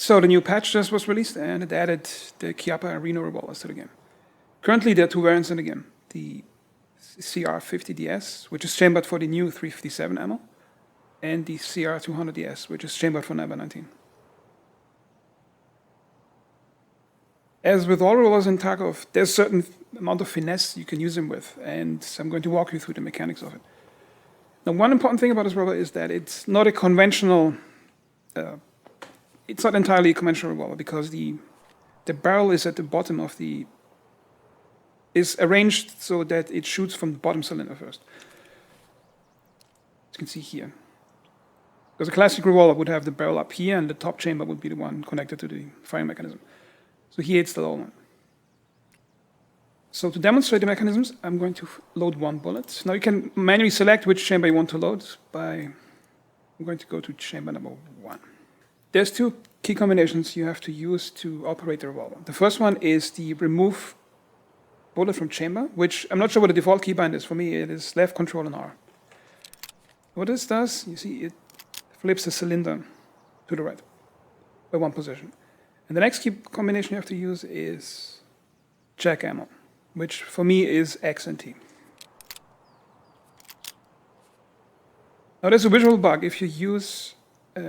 So the new patch just was released, and it added the Chiappa Rhino revolvers to the game. Currently, there are two variants in the game. The CR50DS, which is chambered for the new 357 ammo, and the CR200DS, which is chambered for number 19. As with all revolvers in Tarkov, there's a certain amount of finesse you can use them with, and I'm going to walk you through the mechanics of it. Now, one important thing about this revolver is that it's not a conventional, it's not entirely a conventional revolver, because the barrel is at the bottom of the, is arranged so that it shoots from the bottom cylinder first. As you can see here. Because a classic revolver would have the barrel up here, and the top chamber would be the one connected to the firing mechanism. So here it's the lower one. So to demonstrate the mechanisms, I'm going to load one bullet. Now you can manually select which chamber you want to load by, I'm going to go to chamber number 1. There's two key combinations you have to use to operate the revolver. The first one is the remove bullet from chamber, which I'm not sure what the default keybind is. For me, it is left control and R. What this does, you see, it flips the cylinder to the right by one position. And the next key combination you have to use is check ammo, which for me is X and T. Now there's a visual bug. If you use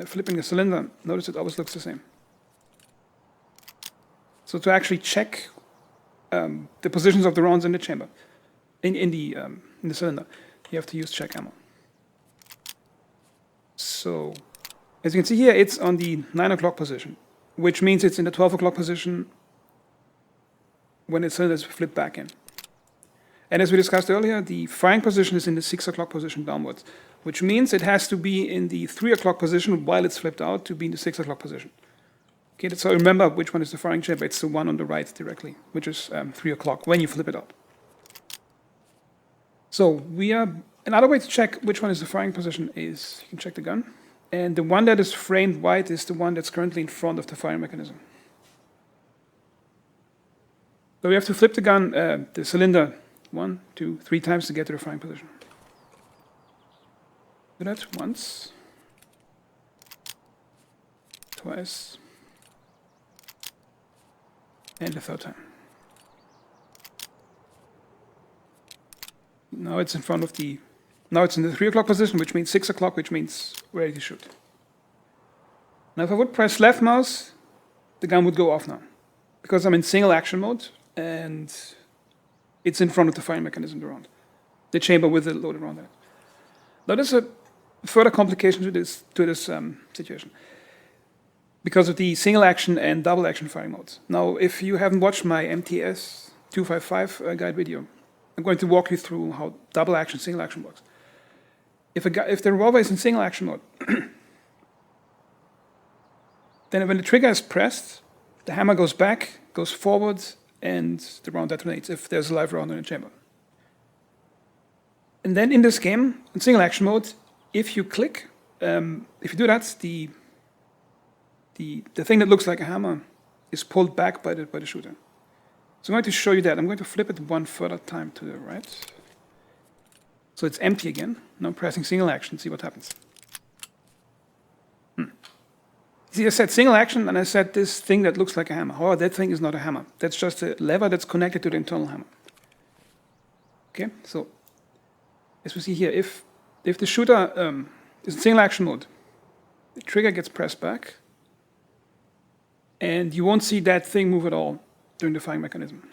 flipping the cylinder, notice it always looks the same. So to actually check the positions of the rounds in the chamber, in the cylinder, you have to use check ammo. So as you can see here, it's on the 9 o'clock position, which means it's in the 12 o'clock position when the cylinder is flipped back in. And as we discussed earlier, the firing position is in the 6 o'clock position downwards, which means it has to be in the 3 o'clock position while it's flipped out to be in the 6 o'clock position. Okay, so remember which one is the firing chamber. It's the one on the right directly, which is 3 o'clock when you flip it out. So another way to check which one is the firing position is you can check the gun. And the one that is framed white is the one that's currently in front of the firing mechanism. So we have to flip the gun, the cylinder 1, 2, 3 times to get to the firing position. Do that once, twice, and the third time. Now it's in front of the, now it's in the 3 o'clock position, which means 6 o'clock, which means ready to shoot. Now if I would press left mouse, the gun would go off now, because I'm in single action mode, and it's in front of the firing mechanism around the chamber with the loaded round in it. Now there's a further complication to this situation because of the single action and double action firing modes. Now, if you haven't watched my MTS 255 guide video, I'm going to walk you through how double action, single action works. If the revolver is in single action mode, then when the trigger is pressed, the hammer goes back, goes forward, and the round detonates if there's a live round in the chamber. And then in this game, in single action mode, if you click, if you do that, the thing that looks like a hammer is pulled back by the shooter. So I'm going to show you that. I'm going to flip it one further time to the right. So it's empty again. Now I'm pressing single action, see what happens. See, I said single action, and I said this thing that looks like a hammer. However, that thing is not a hammer. That's just a lever that's connected to the internal hammer. Okay, so as we see here, if the shooter is in single action mode, the trigger gets pressed back, and you won't see that thing move at all during the firing mechanism.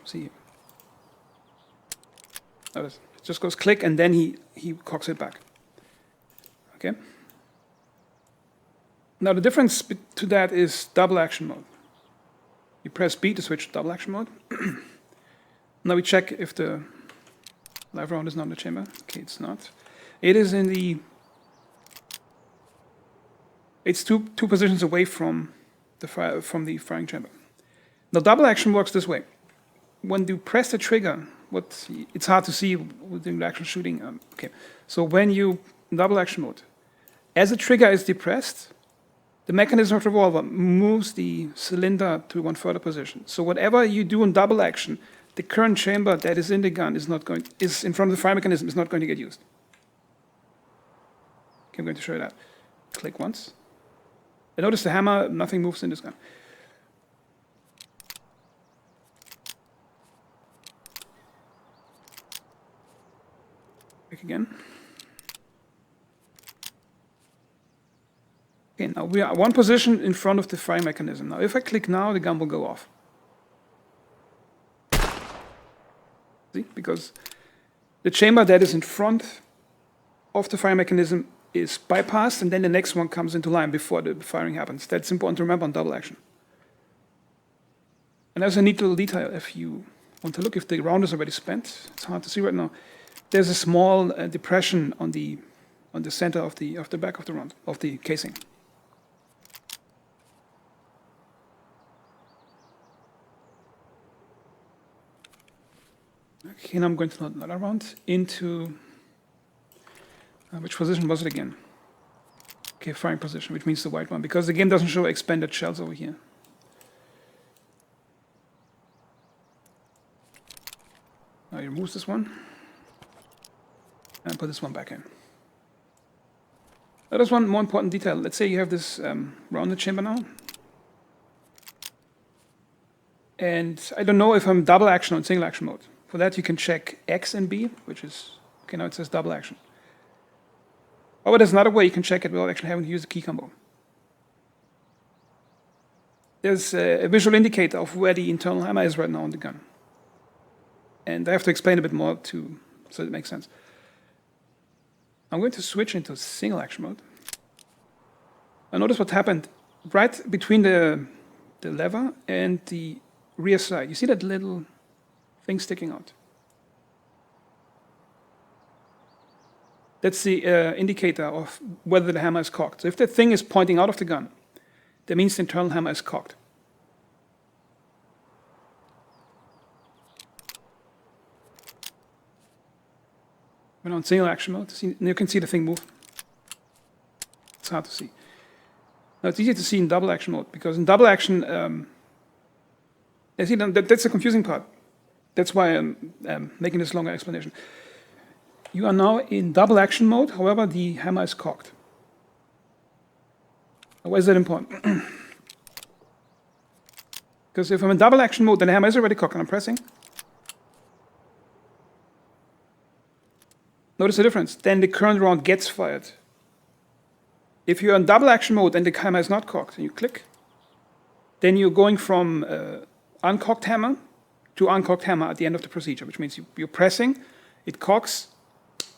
See here. Notice, it just goes click, and then he cocks it back. Okay. Now the difference to that is double action mode. You press B to switch to double action mode. Now we check if the live round is not in the chamber. Okay, it's not. It is in the, it's two positions away from the firing chamber. Now double action works this way. When you press the trigger, it's hard to see with the actual shooting. Okay, so when you double action mode, as the trigger is depressed, the mechanism of the revolver moves the cylinder to one further position. So whatever you do in double action, the current chamber that is in the gun is in front of the fire mechanism is not going to get used. Okay, I'm going to show you that. Click once. And notice the hammer, nothing moves in this gun. Back again. Okay, now we are one position in front of the fire mechanism. Now if I click now, the gun will go off. See? Because the chamber that is in front of the fire mechanism is bypassed, and then the next one comes into line before the firing happens. That's important to remember on double action. And there's a neat little detail. If you want to look if the round is already spent, it's hard to see right now. There's a small depression on the center of the back of the round, of the casing. Okay, now I'm going to load another round into which position was it again? Okay, firing position, which means the white one, because the game doesn't show expanded shells over here. Now you remove this one and put this one back in. There's one more important detail. Let's say you have this rounded chamber now. And I don't know if I'm double action or single action mode. For that you can check X and B, which is, okay, now it says double action. Or there's another way you can check it without actually having to use a key combo. There's a visual indicator of where the internal hammer is right now on the gun. And I have to explain a bit more so it makes sense. I'm going to switch into single action mode. Now notice what happened right between the lever and the rear side. You see that little thing sticking out? That's the indicator of whether the hammer is cocked. So if that thing is pointing out of the gun, that means the internal hammer is cocked. When on single action mode, you can see the thing move. It's hard to see. Now it's easier to see in double action mode, because in double action, that's the confusing part. That's why I'm making this longer explanation. You are now in double action mode, however, the hammer is cocked. Why is that important? Because if I'm in double action mode, then the hammer is already cocked and I'm pressing. Notice the difference. Then the current round gets fired. If you're in double action mode and the hammer is not cocked, and you click, then you're going from uncocked hammer to uncocked hammer at the end of the procedure, which means you're pressing, it cocks,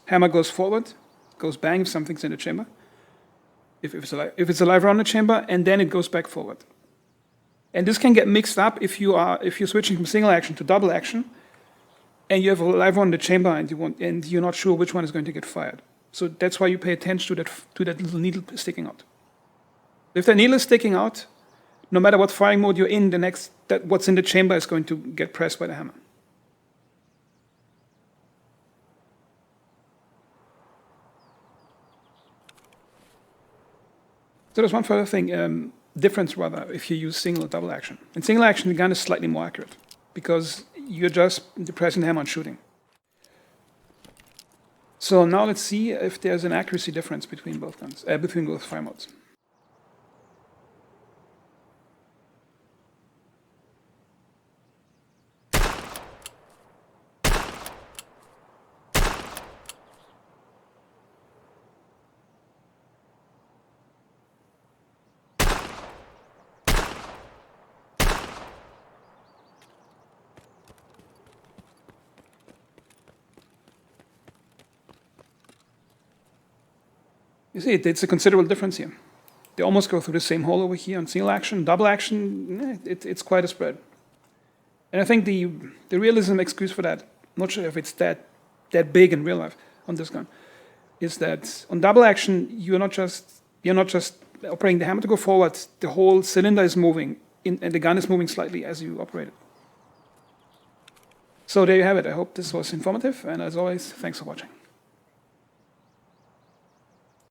hammer goes forward, goes bang if something's in the chamber, if it's a live round in the chamber, and then it goes back forward. And this can get mixed up if you're switching from single action to double action, and you have a live one in the chamber and you're not sure which one is going to get fired. So that's why you pay attention to that little needle sticking out. If the needle is sticking out, no matter what firing mode you're in, what's in the chamber is going to get pressed by the hammer. So there's one further thing, difference rather, if you use single or double action. In single action, the gun is slightly more accurate, because you're just depressing the hammer and shooting. So now let's see if there's an accuracy difference between both guns, between both fire modes. You see, it's a considerable difference here. They almost go through the same hole over here on single action. Double action, it's quite a spread. And I think the realism excuse for that, not sure if it's that big in real life on this gun, is that on double action you're not just operating the hammer to go forward. The whole cylinder is moving, and the gun is moving slightly as you operate it. So there you have it. I hope this was informative, and as always, thanks for watching.